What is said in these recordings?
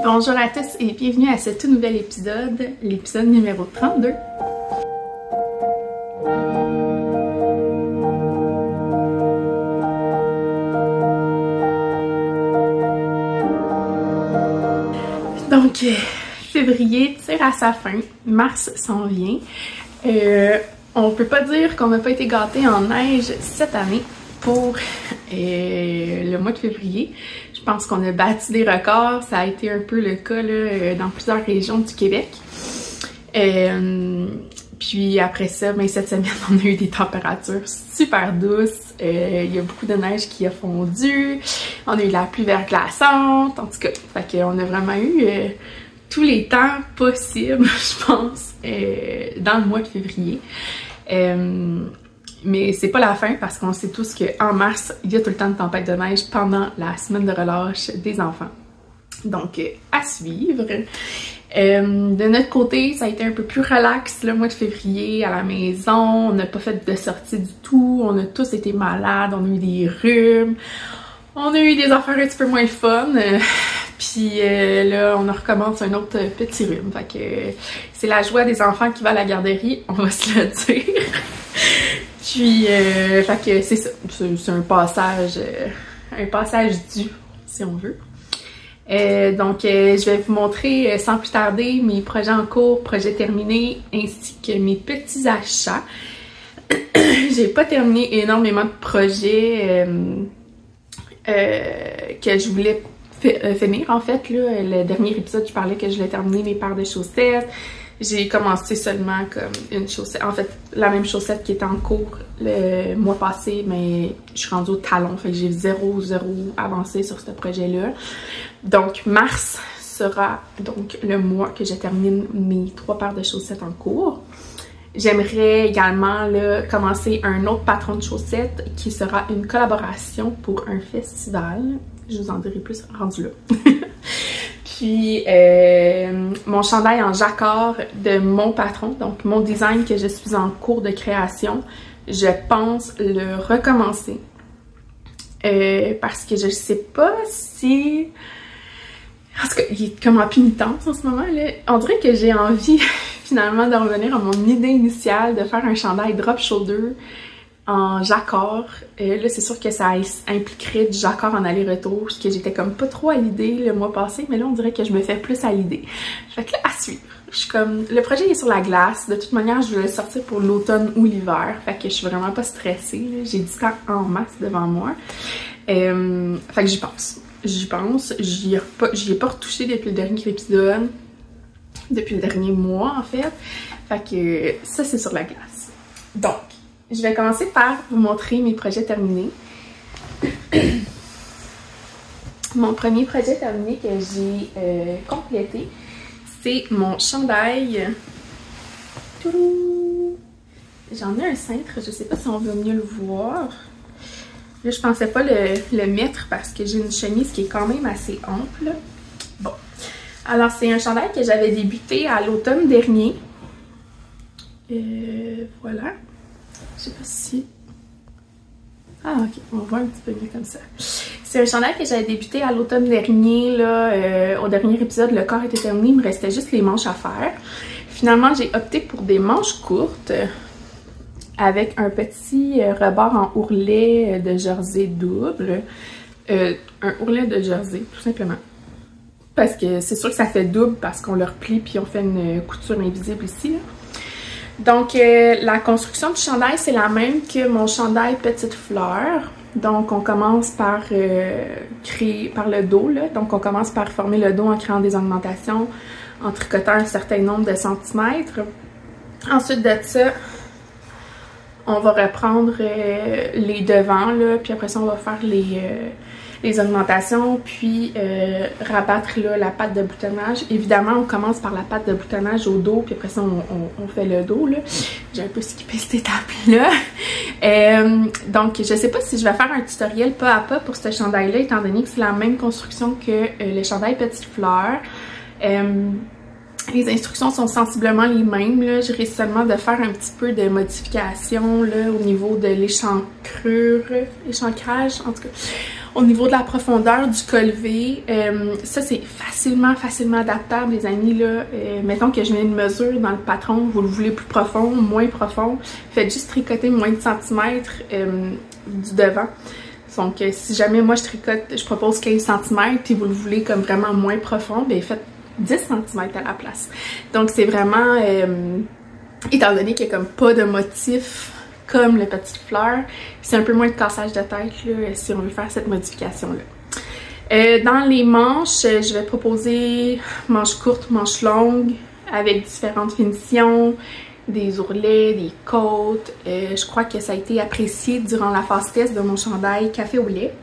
Bonjour à tous et bienvenue à ce tout nouvel épisode, l'épisode numéro 32. Donc, février tire à sa fin, mars s'en vient. On peut pas dire qu'on n'a pas été gâtés en neige cette année pour le mois de février. Je pense qu'on a battu des records, ça a été un peu le cas là, dans plusieurs régions du Québec. Puis après ça, ben, cette semaine, on a eu des températures super douces. Il y a beaucoup de neige qui a fondu. On a eu la pluie verglaçante. En tout cas, fait qu'on a vraiment eu tous les temps possibles, je pense, dans le mois de février. Mais c'est pas la fin parce qu'on sait tous qu'en mars, il y a tout le temps de tempête de neige pendant la semaine de relâche des enfants. Donc, à suivre. De notre côté, ça a été un peu plus relax le mois de février à la maison. On n'a pas fait de sortie du tout. On a tous été malades. On a eu des rhumes. On a eu des affaires un petit peu moins fun. Puis là, on recommence un autre petit rhume. Fait que c'est la joie des enfants qui va à la garderie, on va se le dire. Puis, fait que c'est ça. C'est un passage dû, si on veut. Donc, je vais vous montrer sans plus tarder mes projets en cours, projets terminés, ainsi que mes petits achats. J'ai pas terminé énormément de projets que je voulais finir en fait. Là, le dernier épisode, je parlais que je voulais terminer mes paires de chaussettes. J'ai commencé seulement comme une chaussette, en fait la même chaussette qui était en cours le mois passé, mais je suis rendue au talon, fait que j'ai zéro avancé sur ce projet-là. Donc mars sera donc le mois que je termine mes 3 paires de chaussettes en cours. J'aimerais également là, commencer un autre patron de chaussettes qui sera une collaboration pour un festival. Je vous en dirai plus rendu là. Puis mon chandail en jacquard de mon patron, donc mon design que je suis en cours de création, je pense le recommencer. Parce que je sais pas si... En tout cas, il est comme en pénitence en ce moment, là. On dirait que j'ai envie finalement de revenir à mon idée initiale de faire un chandail drop shoulder en jacquard. Là, c'est sûr que ça impliquerait du jacquard en aller-retour, parce que j'étais comme pas trop à l'idée le mois passé, mais là, on dirait que je me fais plus à l'idée. Fait que là, à suivre. Je suis comme... Le projet est sur la glace. De toute manière, je vais le sortir pour l'automne ou l'hiver. Fait que je suis vraiment pas stressée. J'ai du temps en masse devant moi. Fait que j'y pense. J'y ai pas retouché depuis le dernier épisode. Depuis le dernier mois, en fait. Fait que ça, c'est sur la glace. Donc, je vais commencer par vous montrer mes projets terminés. Mon premier projet terminé que j'ai complété, c'est mon chandail. J'en ai un cintre, je sais pas si on veut mieux le voir. Là, je pensais pas le mettre parce que j'ai une chemise qui est quand même assez ample. Bon. Alors, c'est un chandail que j'avais débuté à l'automne dernier. Voilà. Je sais pas si... Ah, ok. On voit un petit peu mieux comme ça. C'est un chandail que j'avais débuté à l'automne dernier. Là, au dernier épisode, le corps était terminé. Il me restait juste les manches à faire. Finalement, j'ai opté pour des manches courtes avec un petit rebord en ourlet de jersey double. Un ourlet de jersey, tout simplement. Parce que c'est sûr que ça fait double parce qu'on le replie puis on fait une couture invisible ici. Là. Donc, la construction du chandail, c'est la même que mon chandail petite fleur. Donc, on commence par créer par le dos, là. Donc, on commence par former le dos en créant des augmentations, en tricotant un certain nombre de centimètres. Ensuite de ça, on va reprendre les devants, là, puis après ça, on va faire les augmentations, puis rabattre là, la patte de boutonnage. Évidemment, on commence par la patte de boutonnage au dos, puis après ça, on fait le dos, là. J'ai un peu skippé cette étape-là. Donc, je sais pas si je vais faire un tutoriel pas à pas pour ce chandail-là, étant donné que c'est la même construction que le chandail petite fleur. Les instructions sont sensiblement les mêmes, là. Je risque seulement de faire un petit peu de modification là, au niveau de l'échancrage, en tout cas. Au niveau de la profondeur du col V, ça c'est facilement adaptable les amis là. Mettons que je mets une mesure dans le patron, vous le voulez plus profond, moins profond, faites juste tricoter moins de centimètres du devant. Donc si jamais moi je tricote, je propose 15 cm et vous le voulez comme vraiment moins profond, bien faites 10 cm à la place. Donc c'est vraiment, étant donné qu'il n'y a comme pas de motif comme le petite fleur, c'est un peu moins de cassage de tête là, si on veut faire cette modification-là. Dans les manches, je vais proposer manches courtes, manches longues, avec différentes finitions, des ourlets, des côtes. Je crois que ça a été apprécié durant la phase test de mon chandail café au lait.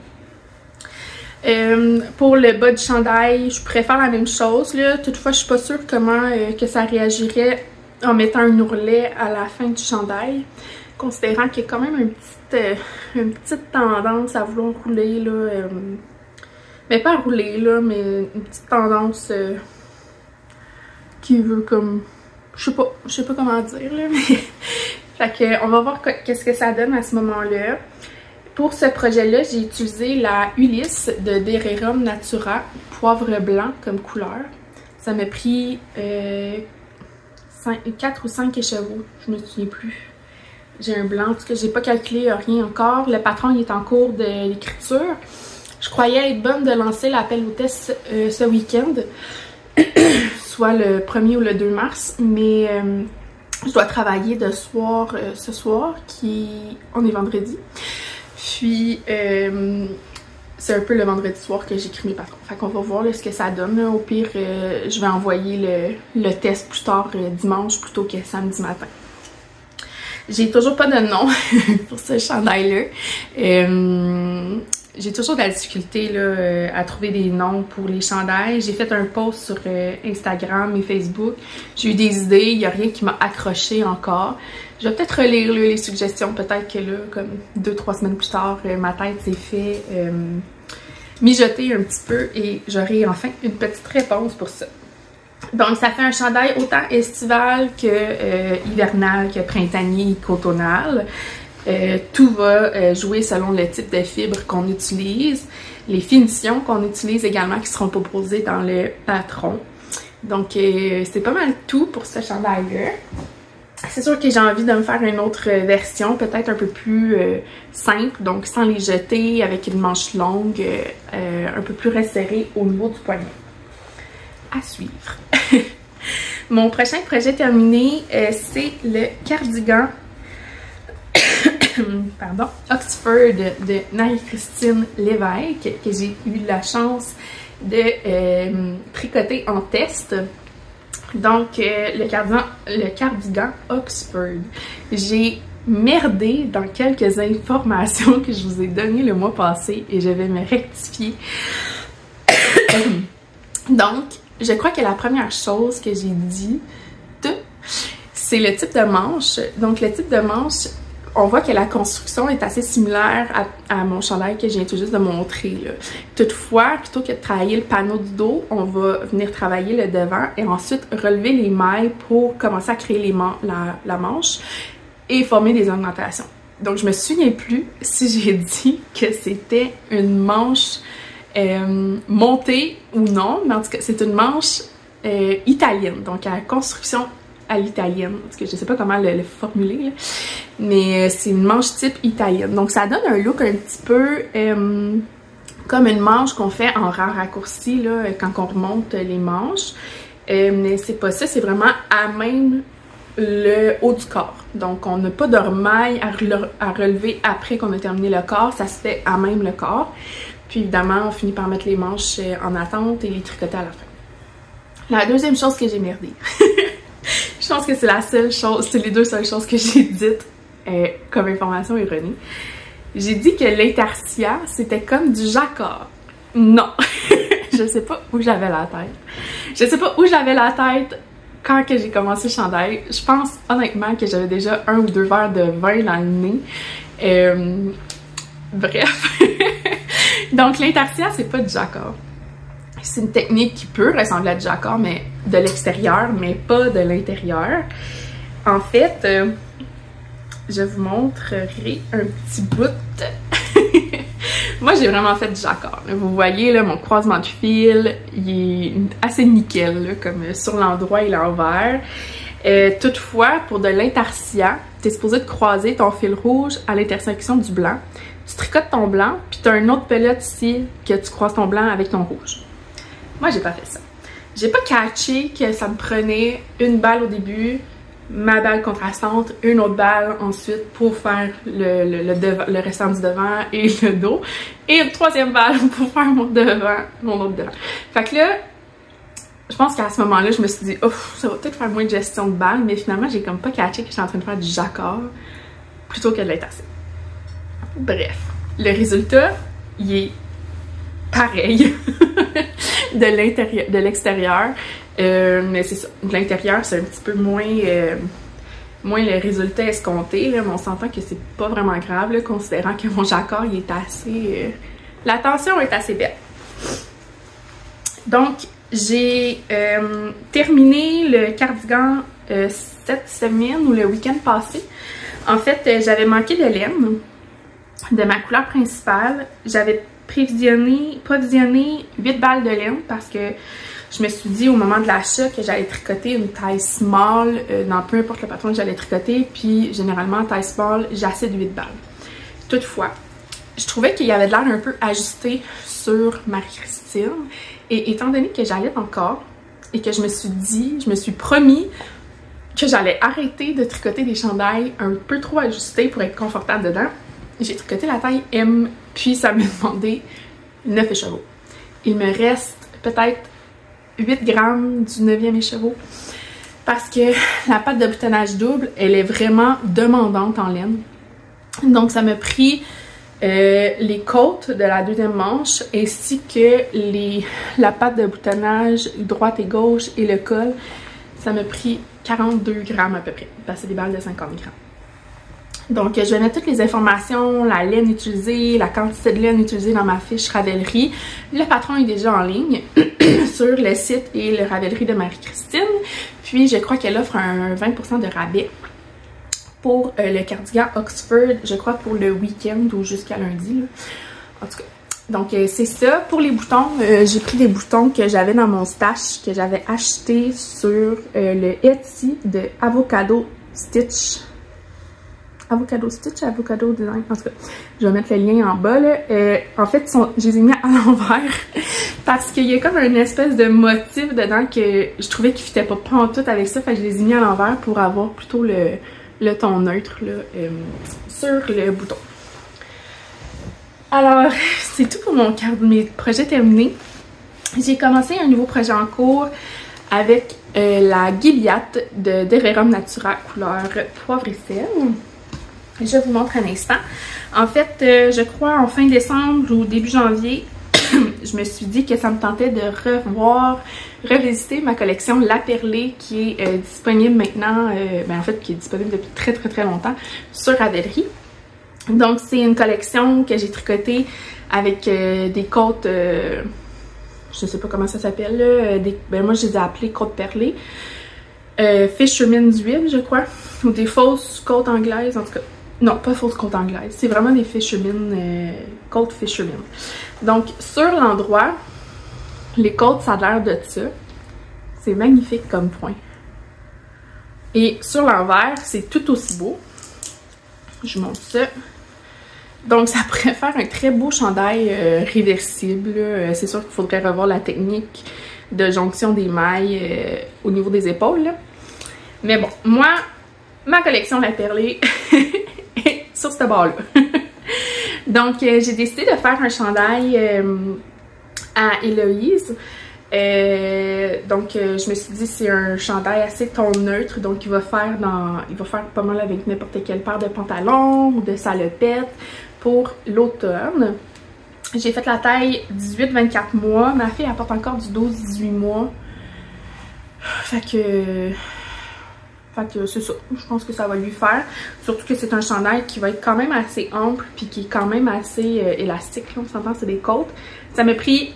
Pour le bas du chandail, je préfère la même chose là. Toutefois, je suis pas sûre comment que ça réagirait en mettant un ourlet à la fin du chandail, considérant qu'il y a quand même une petite tendance à vouloir rouler là, mais pas rouler là, mais une petite tendance qui veut comme, je sais pas comment dire là, mais fait que on va voir qu'est-ce que ça donne à ce moment-là. Pour ce projet-là, j'ai utilisé la Ulysse de Dererum Natura, poivre blanc comme couleur. Ça m'a pris 4 ou 5 écheveaux, je me souviens plus. J'ai un blanc, en tout cas, j'ai pas calculé rien encore. Le patron il est en cours d'écriture. Je croyais être bonne de lancer l'appel aux tests ce week-end, soit le 1er ou le 2 mars, mais je dois travailler de soir ce soir, on est vendredi. Puis c'est un peu le vendredi soir que j'écris mes patrons. Fait qu'on va voir là, ce que ça donne. Là. Au pire, je vais envoyer le test plus tard dimanche plutôt que samedi matin. J'ai toujours pas de nom pour ce chandail-là. J'ai toujours de la difficulté là, à trouver des noms pour les chandails. J'ai fait un post sur Instagram et Facebook. J'ai eu des idées, il n'y a rien qui m'a accroché encore. Je vais peut-être relire là, les suggestions, peut-être que là, comme 2-3 semaines plus tard, ma tête s'est fait mijoter un petit peu et j'aurai enfin une petite réponse pour ça. Donc ça fait un chandail autant estival que hivernal, que printanier, qu'automnal. Tout va jouer selon le type de fibre qu'on utilise, les finitions qu'on utilise également qui seront proposées dans le patron. Donc c'est pas mal tout pour ce chandail-là. C'est sûr que j'ai envie de me faire une autre version, peut-être un peu plus simple, donc sans les jeter, avec une manche longue, un peu plus resserrée au niveau du poignet. À suivre. Mon prochain projet terminé, c'est le cardigan pardon, Oxford de Marie-Christine Lévesque, que j'ai eu la chance de tricoter en test. Donc, le cardigan Oxford. J'ai merdé dans quelques informations que je vous ai données le mois passé et je vais me rectifier. Donc, je crois que la première chose que j'ai dit, c'est le type de manche. Donc, le type de manche, on voit que la construction est assez similaire à mon chandail que je viens tout juste de montrer. Là. Toutefois, plutôt que de travailler le panneau du dos, on va venir travailler le devant et ensuite relever les mailles pour commencer à créer la manche et former des augmentations. Donc, je me souviens plus si j'ai dit que c'était une manche montée ou non, mais en tout cas, c'est une manche italienne, donc à la construction à l'italienne, parce que je sais pas comment le formuler, là. Mais c'est une manche type italienne. Donc ça donne un look un petit peu comme une manche qu'on fait en rang raccourci là, quand on remonte les manches. Mais c'est pas ça, c'est vraiment à même le haut du corps. Donc on n'a pas de remaille à relever après qu'on a terminé le corps, ça se fait à même le corps. Puis évidemment, on finit par mettre les manches en attente et les tricoter à la fin. La deuxième chose que j'ai merdé. Je pense que c'est la seule chose, c'est les deux seules choses que j'ai dites comme information erronée. J'ai dit que l'intarsia, c'était comme du jacquard. Non! Je sais pas où j'avais la tête. Je sais pas où j'avais la tête quand que j'ai commencé le chandail. Je pense honnêtement que j'avais déjà 1 ou 2 verres de vin dans le nez. Bref. Donc l'intarsia, c'est pas du jacquard. C'est une technique qui peut ressembler à du jacquard, mais de l'extérieur, mais pas de l'intérieur. En fait, je vous montrerai un petit bout. Moi, moi, j'ai vraiment fait du jacquard. Vous voyez, là, mon croisement de fil, il est assez nickel, là, comme sur l'endroit et l'envers. Toutefois, pour de l'intarsia, tu es supposé de croiser ton fil rouge à l'intersection du blanc. Tu tricotes ton blanc, puis tu as une autre pelote ici que tu croises ton blanc avec ton rouge. Moi, j'ai pas fait ça. J'ai pas catché que ça me prenait une balle au début, ma balle contrastante, une autre balle ensuite pour faire le restant du devant et le dos, et une troisième balle pour faire mon autre devant. Fait que là, je pense qu'à ce moment-là, je me suis dit, ouf, ça va peut-être faire moins de gestion de balles, mais finalement, j'ai comme pas catché que j'étais en train de faire du jacquard plutôt que de l'intarsia. Bref, le résultat, il est pareil de l'extérieur, mais c'est ça, de l'intérieur, c'est un petit peu moins le résultat escompté, là, mais on s'entend que c'est pas vraiment grave, là, considérant que mon jacquard, il est assez... la tension est assez belle. Donc, j'ai terminé le cardigan cette semaine ou le week-end passé. En fait, j'avais manqué de laine de ma couleur principale. J'avais provisionné 8 balles de laine parce que je me suis dit au moment de l'achat que j'allais tricoter une taille small dans peu importe le patron que j'allais tricoter, puis généralement taille small, j'ai assez de 8 balles. Toutefois, je trouvais qu'il y avait de l'air un peu ajusté sur Marie-Christine, et étant donné que j'allais encore et que je me suis promis que j'allais arrêter de tricoter des chandails un peu trop ajustés pour être confortable dedans, j'ai tricoté la taille M, puis ça m'a demandé 9 écheveaux. Il me reste peut-être 8 grammes du 9e écheveau parce que la patte de boutonnage double, elle est vraiment demandante en laine. Donc ça m'a pris les côtes de la deuxième manche ainsi que la patte de boutonnage droite et gauche et le col. Ça m'a pris 42 grammes à peu près, parce que c'est des balles de 50 grammes. Donc, je vais mettre toutes les informations, la laine utilisée, la quantité de laine utilisée dans ma fiche Ravelry. Le patron est déjà en ligne sur le site et le Ravelry de Marie-Christine. Puis, je crois qu'elle offre un 20% de rabais pour le cardigan Oxford, je crois pour le week-end ou jusqu'à lundi, là. En tout cas, donc c'est ça. Pour les boutons, j'ai pris des boutons que j'avais dans mon stash, que j'avais acheté sur le Etsy de Avocado Stitch. Avocado Design, en tout cas, je vais mettre le lien en bas, là. En fait, je les ai mis à l'envers parce qu'il y a comme une espèce de motif dedans que je trouvais qu'il fitait pas en tout avec ça, fait que je les ai mis à l'envers pour avoir plutôt le ton neutre là, sur le bouton. Alors, c'est tout pour mes projets terminés. J'ai commencé un nouveau projet en cours avec la Gilliatt de Deverum Natura couleur poivre et sel. Je vous montre un instant. En fait, je crois en fin décembre ou début janvier, je me suis dit que ça me tentait de revisiter ma collection La Perlée qui est disponible maintenant, en fait qui est disponible depuis très longtemps sur Ravelry. Donc c'est une collection que j'ai tricotée avec des côtes, je sais pas comment ça s'appelle là, moi je les ai appelées côtes perlées, Fisherman's Web je crois, ou des fausses côtes anglaises en tout cas. Non, pas fausses côtes anglaises, c'est vraiment des côtes Fisherman. Donc sur l'endroit, les côtes ça a l'air de ça, c'est magnifique comme point. Et sur l'envers, c'est tout aussi beau. Je montre ça. Donc ça pourrait faire un très beau chandail réversible. C'est sûr qu'il faudrait revoir la technique de jonction des mailles au niveau des épaules. Là. Mais bon, moi, ma collection La Perlée est sur ce bord-là. Donc j'ai décidé de faire un chandail à Héloïse. Donc je me suis dit c'est un chandail assez ton neutre, donc il va faire pas mal avec n'importe quelle paire de pantalons ou de salopettes pour l'automne. J'ai fait la taille 18-24 mois. Ma fille apporte encore du 12-18 mois. Fait que c'est ça. Je pense que ça va lui faire. Surtout que c'est un chandail qui va être quand même assez ample puis qui est quand même assez élastique. Là, on s'entend, c'est des côtes. Ça m'a pris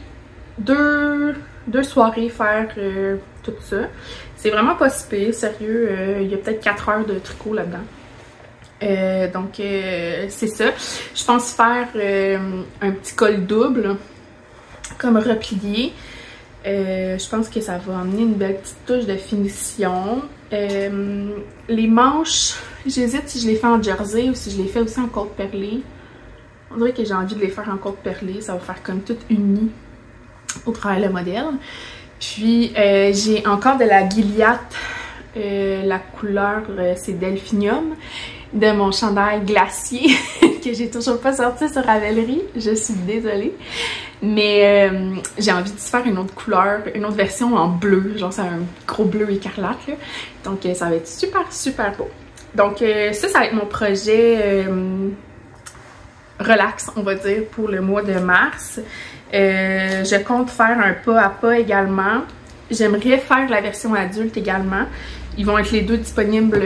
deux soirées faire tout ça. C'est vraiment pas si pire, sérieux. Il y a peut-être 4 heures de tricot là-dedans. C'est ça. Je pense faire un petit col double, comme replié. Je pense que ça va amener une belle petite touche de finition. Les manches, j'hésite si je les fais en jersey ou si je les fais aussi en côte perlée. On dirait que j'ai envie de les faire en côte perlée, ça va faire comme tout uni au travers le modèle. Puis j'ai encore de la Gilliatt, la couleur c'est Delphinium, de mon chandail glacier que j'ai toujours pas sorti sur Ravelry, je suis désolée. Mais j'ai envie de faire une autre couleur, une autre version en bleu, genre c'est un gros bleu écarlate là. Donc ça va être super beau. Donc ça va être mon projet relax, on va dire, pour le mois de mars. Je compte faire un pas à pas également. J'aimerais faire la version adulte également. Ils vont être les deux disponibles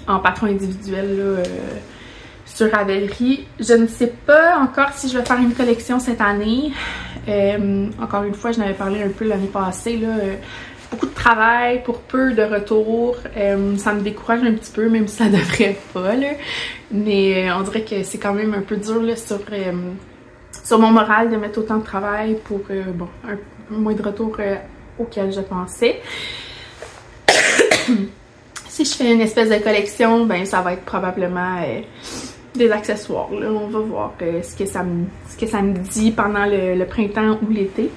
en patron individuel là, sur Ravelry. Je ne sais pas encore si je vais faire une collection cette année. Encore une fois, je n'avais parlé un peu l'année passée. Là, beaucoup de travail pour peu de retours. Ça me décourage un petit peu, même si ça devrait pas. Là. Mais on dirait que c'est quand même un peu dur là, sur mon moral de mettre autant de travail pour bon, un moins de retour auquel je pensais. Si je fais une espèce de collection, ben ça va être probablement des accessoires. Là. On va voir ce que ça me dit pendant le printemps ou l'été.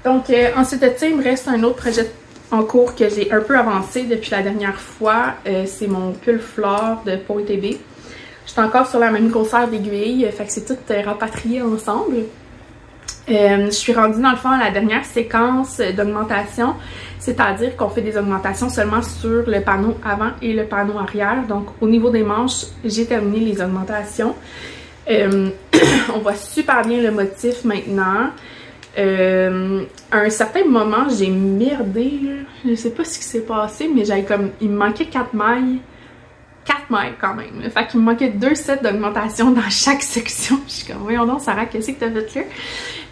Donc ensuite de ça, il me reste un autre projet en cours que j'ai un peu avancé depuis la dernière fois. C'est mon pull flore de Peau TV. Je suis encore sur la même grosseur d'aiguille, fait que c'est tout rapatrié ensemble. Je suis rendue dans le fond à la dernière séquence d'augmentation, c'est-à-dire qu'on fait des augmentations seulement sur le panneau avant et le panneau arrière. Donc au niveau des manches, j'ai terminé les augmentations. On voit super bien le motif maintenant. À un certain moment, j'ai merdé, là. Je sais pas ce qui s'est passé, mais j'avais comme, il me manquait 4 mailles. 4 mailles quand même. Là. Fait qu'il me manquait 2 sets d'augmentation dans chaque section. Je suis comme, voyons donc, Sarah, qu'est-ce que t'as fait là?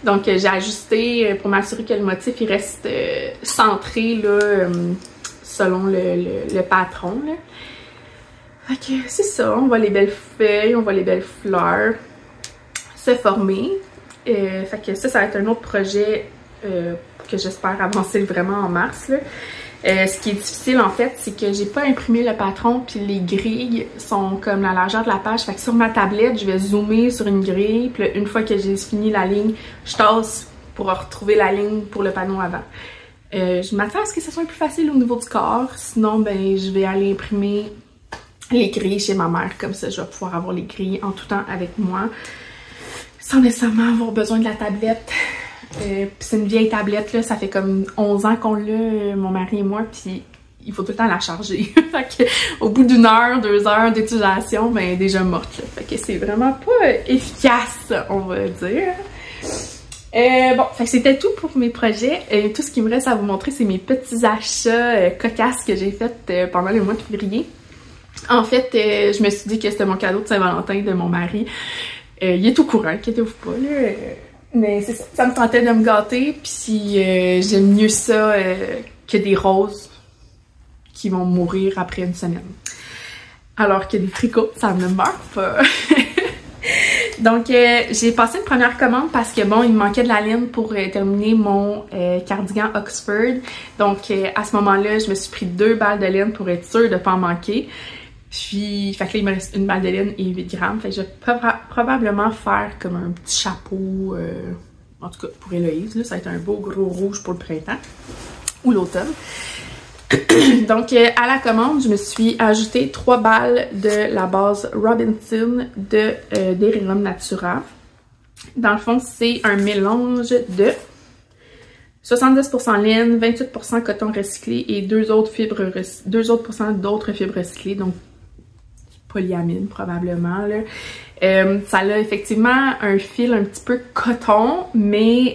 Donc, j'ai ajusté pour m'assurer que le motif il reste centré là, selon le patron. Là. Fait que c'est ça. On voit les belles feuilles, on voit les belles fleurs se former. Fait que ça va être un autre projet que j'espère avancer vraiment en mars. Là. Ce qui est difficile en fait, c'est que j'ai pas imprimé le patron puis les grilles sont comme la largeur de la page. Fait que sur ma tablette, je vais zoomer sur une grille puis là, une fois que j'ai fini la ligne, je tasse pour retrouver la ligne pour le panneau avant. Je m'attends à ce que ce soit plus facile au niveau du corps, sinon ben je vais aller imprimer les grilles chez ma mère, comme ça je vais pouvoir avoir les grilles en tout temps avec moi sans nécessairement avoir besoin de la tablette. C'est une vieille tablette, là, ça fait comme 11 ans qu'on l'a, mon mari et moi, puis il faut tout le temps la charger. Fait que, au bout d'une heure, 2 heures d'utilisation, ben déjà morte. Là. Fait que c'est vraiment pas efficace, on va dire. Bon, fait que c'était tout pour mes projets. Tout ce qui me reste à vous montrer, c'est mes petits achats cocasses que j'ai fait pendant le mois de février. En fait, je me suis dit que c'était mon cadeau de Saint-Valentin de mon mari. Il est au courant, inquiétez-vous pas, là. Mais c'est ça, ça me tentait de me gâter, puis j'aime mieux ça que des roses qui vont mourir après une semaine. Alors que des tricots, ça ne meurt pas. Donc j'ai passé une première commande parce que bon, il me manquait de la laine pour terminer mon cardigan Oxford. Donc à ce moment-là, je me suis pris 2 balles de laine pour être sûre de ne pas en manquer. Puis, fait que là, il me reste une balle de laine et 8 grammes. Fait que je vais probablement faire comme un petit chapeau, en tout cas pour Héloïse, là, ça va être un beau gros rouge pour le printemps ou l'automne. Donc, à la commande, je me suis ajouté 3 balles de la base Robinson de Derirum Natura. Dans le fond, c'est un mélange de 70% laine, 28% coton recyclé et 2 autres d'autres fibres recyclées, donc polyamide probablement. Là. Ça a effectivement un fil un petit peu coton, mais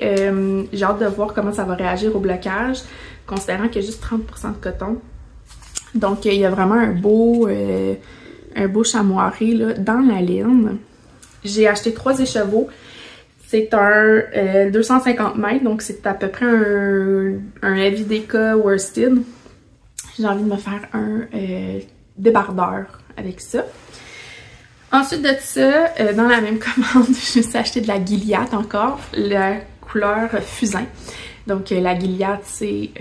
j'ai hâte de voir comment ça va réagir au blocage, considérant qu'il y a juste 30% de coton. Donc il y a vraiment un beau chamoiré là, dans la laine. J'ai acheté 3 écheveaux. C'est un 250 mètres, donc c'est à peu près un Heavy Deka worsted. J'ai envie de me faire un débardeur avec ça. Ensuite de ça, dans la même commande, je me suis acheté de la Gilliatt encore, la couleur fusain. Donc la Gilliatt, c'est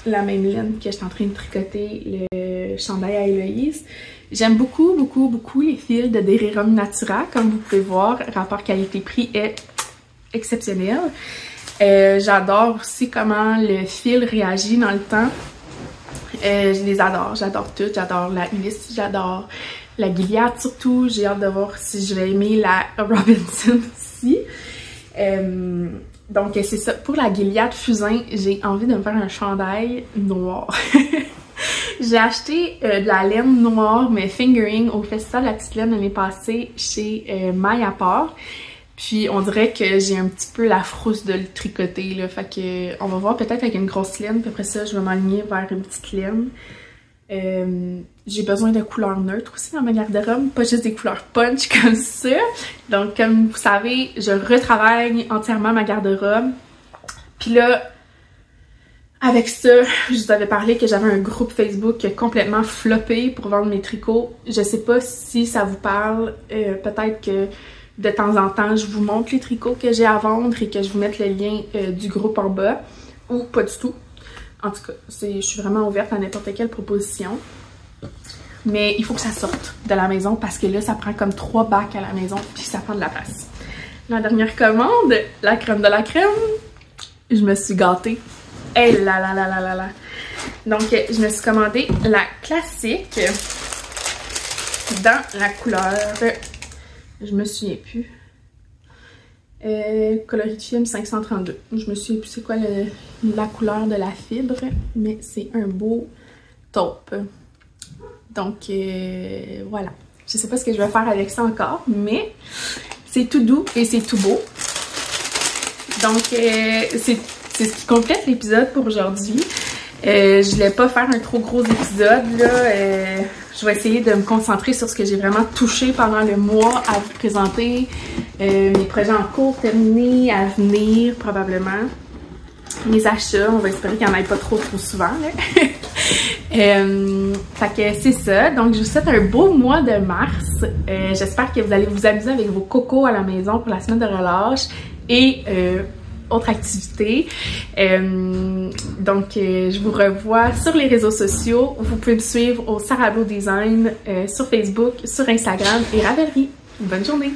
la même laine que je suis en train de tricoter le chandail à Héloïse. J'aime beaucoup, beaucoup, beaucoup les fils de Derirum Natura. Comme vous pouvez voir, rapport qualité-prix est exceptionnel. J'adore aussi comment le fil réagit dans le temps. Je les adore, j'adore toutes. J'adore la Ulysse, j'adore la Gilliatt surtout. J'ai hâte de voir si je vais aimer la Robinson aussi. Donc c'est ça. Pour la Gilliatt fusain, j'ai envie de me faire un chandail noir. J'ai acheté de la laine noire, mais fingering, au Festival de la Petite Laine l'année passée chez Maille à part. Puis on dirait que j'ai un petit peu la frousse de le tricoter, là. Fait que on va voir peut-être avec une grosse laine, puis après ça, je vais m'aligner vers une petite laine. J'ai besoin de couleurs neutres aussi dans ma garde-robe, pas juste des couleurs punch comme ça. Donc comme vous savez, je retravaille entièrement ma garde-robe. Puis là, avec ça, je vous avais parlé que j'avais un groupe Facebook qui a complètement floppé pour vendre mes tricots. Je sais pas si ça vous parle, peut-être que de temps en temps, je vous montre les tricots que j'ai à vendre et que je vous mette le lien du groupe en bas, ou pas du tout. En tout cas, je suis vraiment ouverte à n'importe quelle proposition. Mais il faut que ça sorte de la maison parce que là, ça prend comme 3 bacs à la maison puis ça prend de la place. La dernière commande, la crème de la crème, je me suis gâtée. Hey là là là là là là. Donc, je me suis commandé la classique dans la couleur... Je me souviens plus. Coloritium 532. Je me souviens plus c'est quoi la couleur de la fibre, mais c'est un beau taupe. Donc voilà. Je sais pas ce que je vais faire avec ça encore, mais c'est tout doux et c'est tout beau. Donc c'est ce qui complète l'épisode pour aujourd'hui. Je voulais pas faire un trop gros épisode là. Je vais essayer de me concentrer sur ce que j'ai vraiment touché pendant le mois à vous présenter. Mes projets en cours terminés, à venir probablement. Mes achats, on va espérer qu'il n'y en ait pas trop souvent. Là. Fait que c'est ça. Donc je vous souhaite un beau mois de mars. J'espère que vous allez vous amuser avec vos cocos à la maison pour la semaine de relâche. Et autre activité. Donc, je vous revois sur les réseaux sociaux. Vous pouvez me suivre au Sarah Beau Design sur Facebook, sur Instagram et Ravelry. Bonne journée!